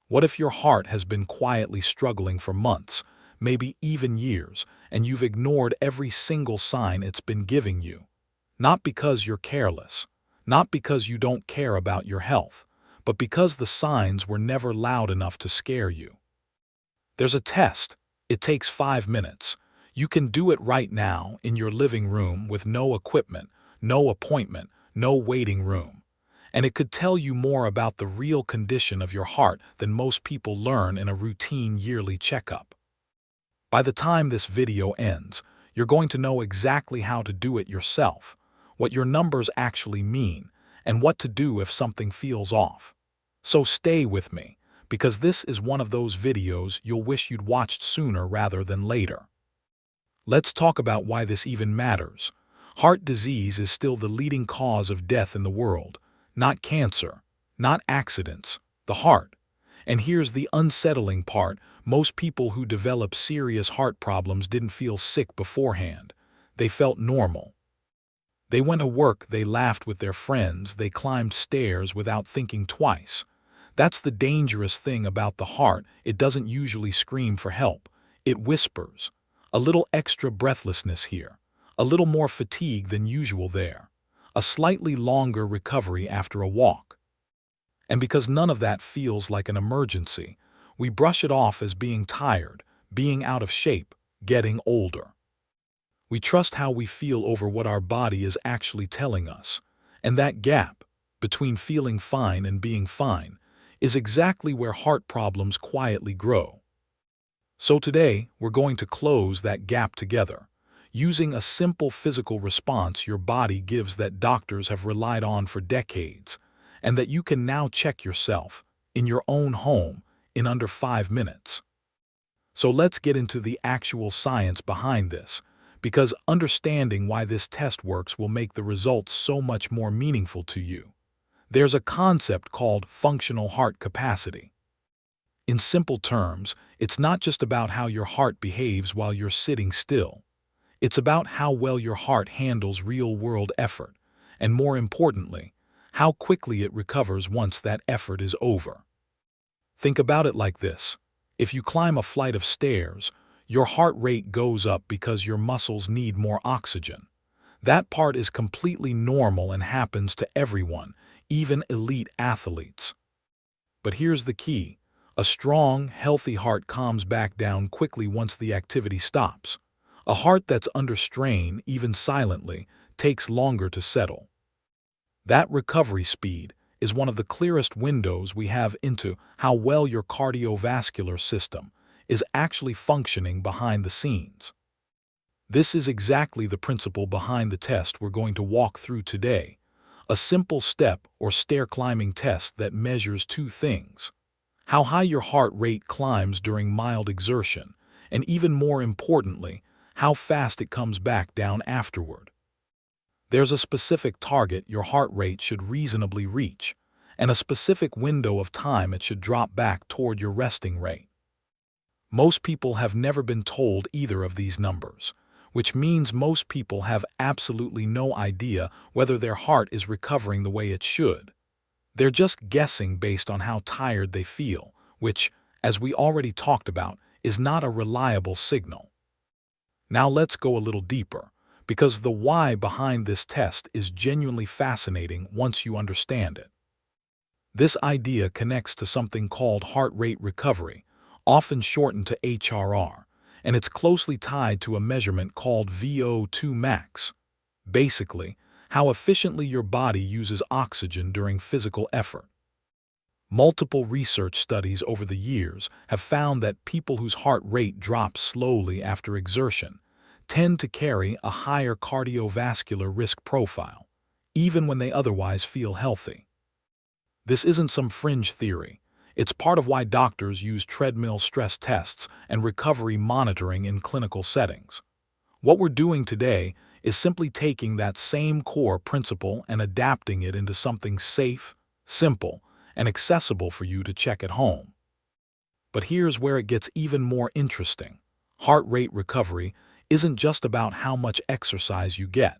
What if your heart has been quietly struggling for months, maybe even years, and you've ignored every single sign it's been giving you? Not because you're careless, not because you don't care about your health, but because the signs were never loud enough to scare you. There's a test. It takes 5 minutes. You can do it right now in your living room with no equipment, no appointment, no waiting room. And it could tell you more about the real condition of your heart than most people learn in a routine yearly checkup. By the time this video ends, you're going to know exactly how to do it yourself, what your numbers actually mean, and what to do if something feels off. So stay with me, because this is one of those videos you'll wish you'd watched sooner rather than later. Let's talk about why this even matters. Heart disease is still the leading cause of death in the world. Not cancer, not accidents, the heart. And here's the unsettling part: most people who develop serious heart problems didn't feel sick beforehand. They felt normal. They went to work, they laughed with their friends, they climbed stairs without thinking twice. That's the dangerous thing about the heart. It doesn't usually scream for help. It whispers. A little extra breathlessness here, a little more fatigue than usual there, a slightly longer recovery after a walk. And because none of that feels like an emergency, we brush it off as being tired, being out of shape, getting older. We trust how we feel over what our body is actually telling us, and that gap between feeling fine and being fine is exactly where heart problems quietly grow. So today, we're going to close that gap together, using a simple physical response your body gives that doctors have relied on for decades, and that you can now check yourself, in your own home, in under 5 minutes. So let's get into the actual science behind this, because understanding why this test works will make the results so much more meaningful to you. There's a concept called functional heart capacity. In simple terms, it's not just about how your heart behaves while you're sitting still. It's about how well your heart handles real-world effort, and more importantly, how quickly it recovers once that effort is over. Think about it like this. If you climb a flight of stairs, your heart rate goes up because your muscles need more oxygen. That part is completely normal and happens to everyone, even elite athletes. But here's the key. A strong, healthy heart calms back down quickly once the activity stops. A heart that's under strain, even silently, takes longer to settle. That recovery speed is one of the clearest windows we have into how well your cardiovascular system is actually functioning behind the scenes. This is exactly the principle behind the test we're going to walk through today, a simple step or stair climbing test that measures two things: how high your heart rate climbs during mild exertion, and even more importantly, how fast it comes back down afterward. There's a specific target your heart rate should reasonably reach, and a specific window of time it should drop back toward your resting rate. Most people have never been told either of these numbers, which means most people have absolutely no idea whether their heart is recovering the way it should. They're just guessing based on how tired they feel, which, as we already talked about, is not a reliable signal. Now let's go a little deeper, because the why behind this test is genuinely fascinating once you understand it. This idea connects to something called heart rate recovery, often shortened to HRR, and it's closely tied to a measurement called VO2 max. Basically, how efficiently your body uses oxygen during physical effort. Multiple research studies over the years have found that people whose heart rate drops slowly after exertion tend to carry a higher cardiovascular risk profile, even when they otherwise feel healthy. This isn't some fringe theory. It's part of why doctors use treadmill stress tests and recovery monitoring in clinical settings. What we're doing today is simply taking that same core principle and adapting it into something safe, simple, and accessible for you to check at home. But here's where it gets even more interesting. Heart rate recovery isn't just about how much exercise you get.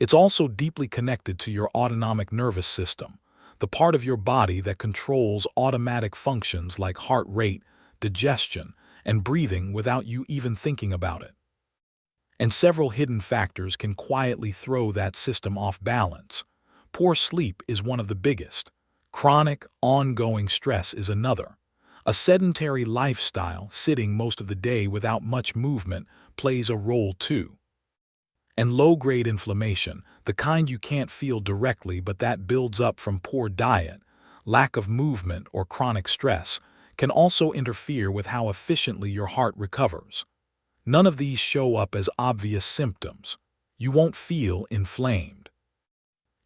It's also deeply connected to your autonomic nervous system, the part of your body that controls automatic functions like heart rate, digestion, and breathing without you even thinking about it. And several hidden factors can quietly throw that system off balance. Poor sleep is one of the biggest. Chronic, ongoing stress is another. A sedentary lifestyle, sitting most of the day without much movement, plays a role too. And low-grade inflammation, the kind you can't feel directly but that builds up from poor diet, lack of movement, or chronic stress, can also interfere with how efficiently your heart recovers. None of these show up as obvious symptoms. You won't feel inflamed.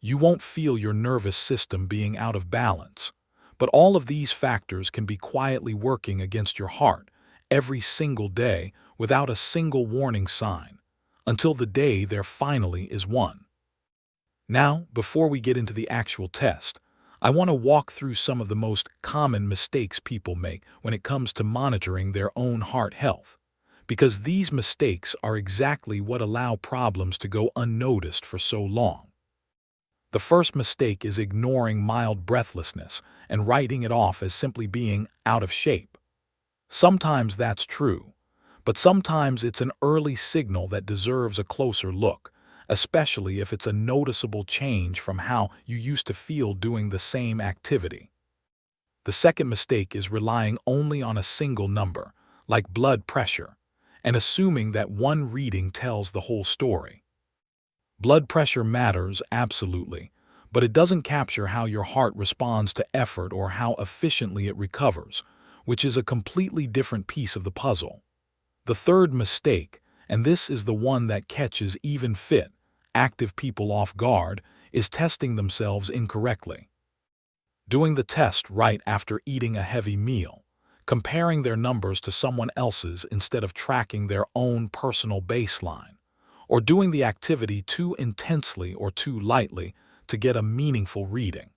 You won't feel your nervous system being out of balance. But all of these factors can be quietly working against your heart every single day without a single warning sign, until the day there finally is one. Now, before we get into the actual test, I want to walk through some of the most common mistakes people make when it comes to monitoring their own heart health, because these mistakes are exactly what allow problems to go unnoticed for so long. The first mistake is ignoring mild breathlessness and writing it off as simply being out of shape. Sometimes that's true, but sometimes it's an early signal that deserves a closer look, especially if it's a noticeable change from how you used to feel doing the same activity. The second mistake is relying only on a single number, like blood pressure, and assuming that one reading tells the whole story. Blood pressure matters, absolutely, but it doesn't capture how your heart responds to effort or how efficiently it recovers, which is a completely different piece of the puzzle. The third mistake, and this is the one that catches even fit, active people off guard, is testing themselves incorrectly. Doing the test right after eating a heavy meal, comparing their numbers to someone else's instead of tracking their own personal baseline, or doing the activity too intensely or too lightly to get a meaningful reading.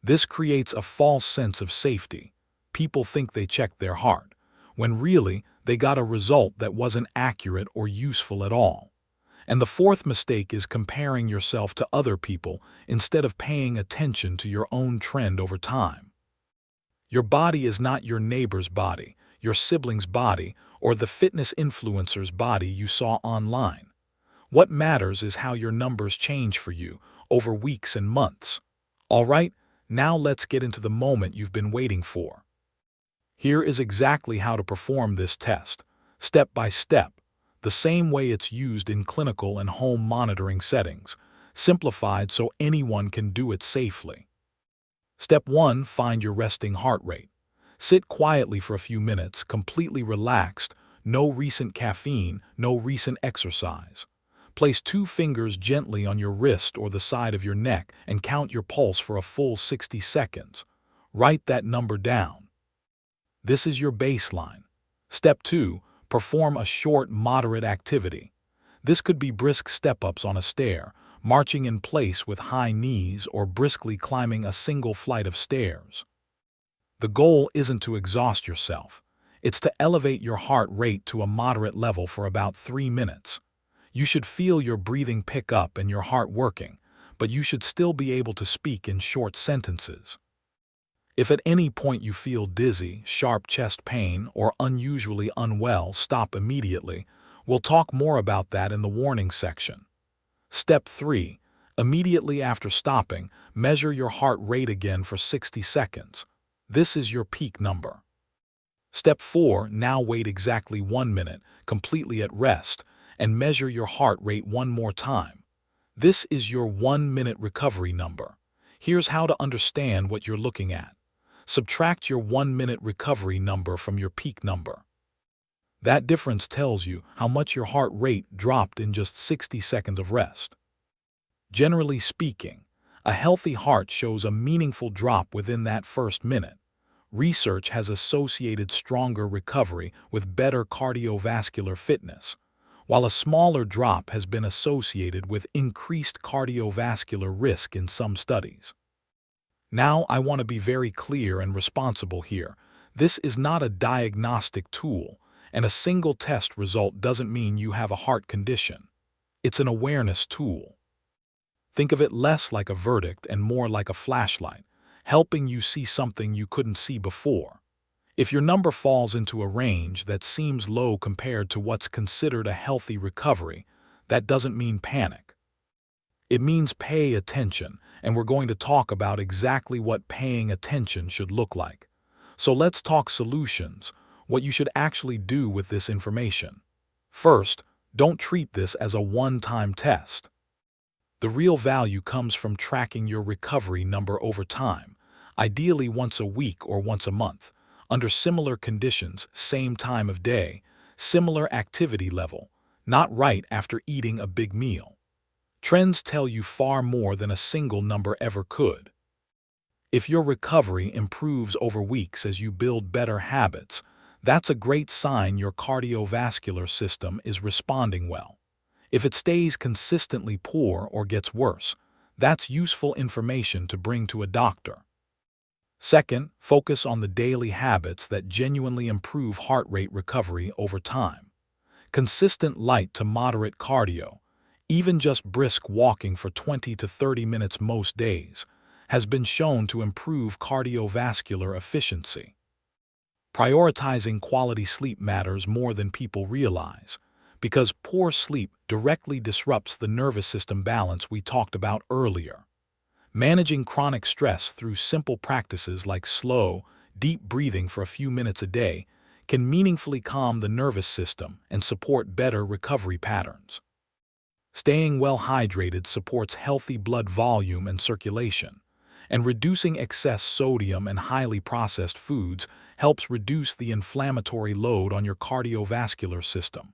This creates a false sense of safety. People think they checked their heart, when really they got a result that wasn't accurate or useful at all. And the fourth mistake is comparing yourself to other people instead of paying attention to your own trend over time. Your body is not your neighbor's body, your sibling's body, or the fitness influencer's body you saw online. What matters is how your numbers change for you over weeks and months. All right, now let's get into the moment you've been waiting for. Here is exactly how to perform this test, step by step, the same way it's used in clinical and home monitoring settings, simplified so anyone can do it safely. Step 1. Find your resting heart rate. Sit quietly for a few minutes, completely relaxed, no recent caffeine, no recent exercise. Place 2 fingers gently on your wrist or the side of your neck and count your pulse for a full 60 seconds. Write that number down. This is your baseline. Step 2. Perform a short, moderate activity. This could be brisk step-ups on a stair, marching in place with high knees, or briskly climbing a single flight of stairs. The goal isn't to exhaust yourself. It's to elevate your heart rate to a moderate level for about 3 minutes. You should feel your breathing pick up and your heart working, but you should still be able to speak in short sentences. If at any point you feel dizzy, sharp chest pain, or unusually unwell, stop immediately. We'll talk more about that in the warning section. Step 3. Immediately after stopping, measure your heart rate again for 60 seconds. This is your peak number. Step 4. Now wait exactly 1 minute, completely at rest, and measure your heart rate one more time. This is your 1-minute recovery number. Here's how to understand what you're looking at. Subtract your 1-minute recovery number from your peak number. That difference tells you how much your heart rate dropped in just 60 seconds of rest. Generally speaking, a healthy heart shows a meaningful drop within that first minute. Research has associated stronger recovery with better cardiovascular fitness, while a smaller drop has been associated with increased cardiovascular risk in some studies. Now, I want to be very clear and responsible here. This is not a diagnostic tool, and a single test result doesn't mean you have a heart condition. It's an awareness tool. Think of it less like a verdict and more like a flashlight, helping you see something you couldn't see before. If your number falls into a range that seems low compared to what's considered a healthy recovery, that doesn't mean panic. It means pay attention, and we're going to talk about exactly what paying attention should look like. So let's talk solutions, what you should actually do with this information. First, don't treat this as a one-time test. The real value comes from tracking your recovery number over time, ideally once a week or once a month, under similar conditions, same time of day, similar activity level, not right after eating a big meal. Trends tell you far more than a single number ever could. If your recovery improves over weeks as you build better habits, that's a great sign your cardiovascular system is responding well. If it stays consistently poor or gets worse, that's useful information to bring to a doctor. Second, focus on the daily habits that genuinely improve heart rate recovery over time. Consistent light to moderate cardio, even just brisk walking for 20 to 30 minutes most days, has been shown to improve cardiovascular efficiency. Prioritizing quality sleep matters more than people realize, because poor sleep directly disrupts the nervous system balance we talked about earlier. Managing chronic stress through simple practices like slow, deep breathing for a few minutes a day can meaningfully calm the nervous system and support better recovery patterns. Staying well hydrated supports healthy blood volume and circulation, and reducing excess sodium and highly processed foods helps reduce the inflammatory load on your cardiovascular system.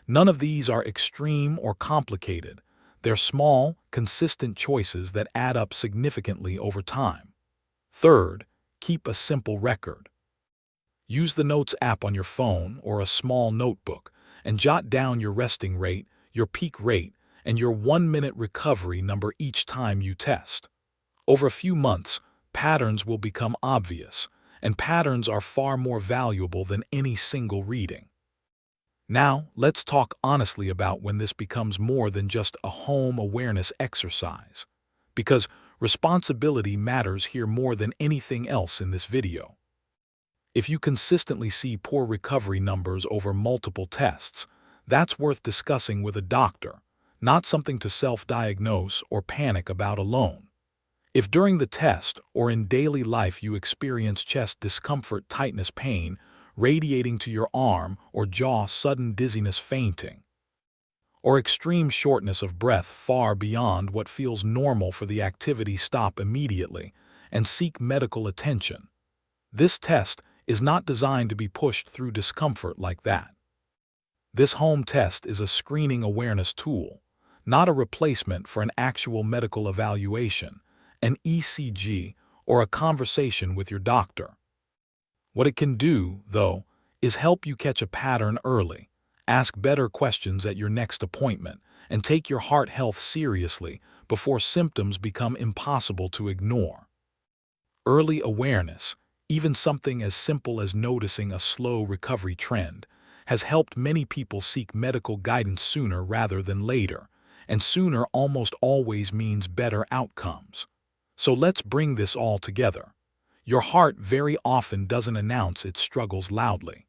None of these are extreme or complicated. They're small, consistent choices that add up significantly over time. Third, keep a simple record. Use the Notes app on your phone or a small notebook and jot down your resting rate, your peak rate, and your 1-minute recovery number each time you test. Over a few months, patterns will become obvious, and patterns are far more valuable than any single reading. Now, let's talk honestly about when this becomes more than just a home awareness exercise, because responsibility matters here more than anything else in this video. If you consistently see poor recovery numbers over multiple tests, that's worth discussing with a doctor, not something to self-diagnose or panic about alone. If during the test or in daily life you experience chest discomfort, tightness, pain, radiating to your arm or jaw, sudden dizziness, fainting, or extreme shortness of breath far beyond what feels normal for the activity, stop immediately and seek medical attention. This test is not designed to be pushed through discomfort like that. This home test is a screening awareness tool, not a replacement for an actual medical evaluation, an ECG, or a conversation with your doctor. What it can do, though, is help you catch a pattern early, ask better questions at your next appointment, and take your heart health seriously before symptoms become impossible to ignore. Early awareness, even something as simple as noticing a slow recovery trend, has helped many people seek medical guidance sooner rather than later, and sooner almost always means better outcomes. So let's bring this all together. Your heart very often doesn't announce its struggles loudly.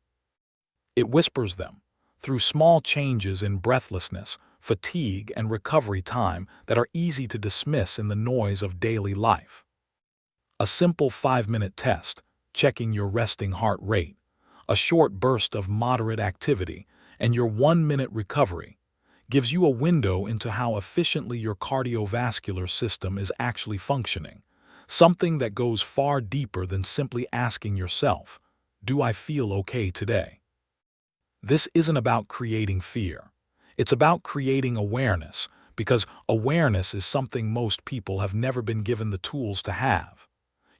It whispers them through small changes in breathlessness, fatigue, and recovery time that are easy to dismiss in the noise of daily life. A simple 5-minute test, checking your resting heart rate, a short burst of moderate activity, and your 1-minute recovery gives you a window into how efficiently your cardiovascular system is actually functioning. Something that goes far deeper than simply asking yourself, "Do I feel okay today?" This isn't about creating fear. It's about creating awareness, because awareness is something most people have never been given the tools to have.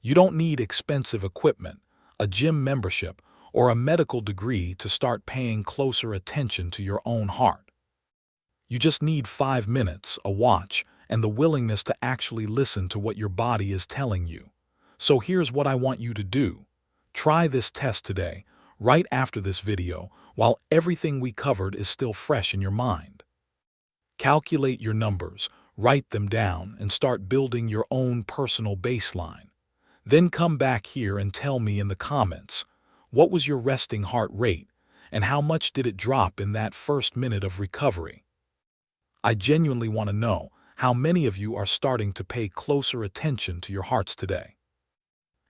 You don't need expensive equipment, a gym membership, or a medical degree to start paying closer attention to your own heart. You just need 5 minutes, a watch, and the willingness to actually listen to what your body is telling you. So here's what I want you to do. Try this test today, right after this video, while everything we covered is still fresh in your mind. Calculate your numbers, Write them down and start building your own personal baseline. Then come back here and tell me in the comments, what was your resting heart rate and how much did it drop in that first minute of recovery? I genuinely want to know how many of you are starting to pay closer attention to your hearts today.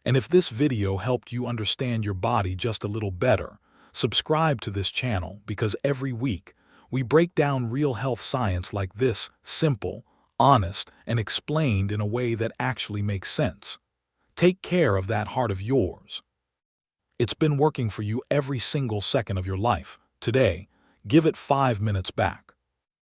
And if this video helped you understand your body just a little better, subscribe to this channel because every week we break down real health science like this, simple, honest, and explained in a way that actually makes sense. Take care of that heart of yours. It's been working for you every single second of your life. Today, give it 5 minutes back.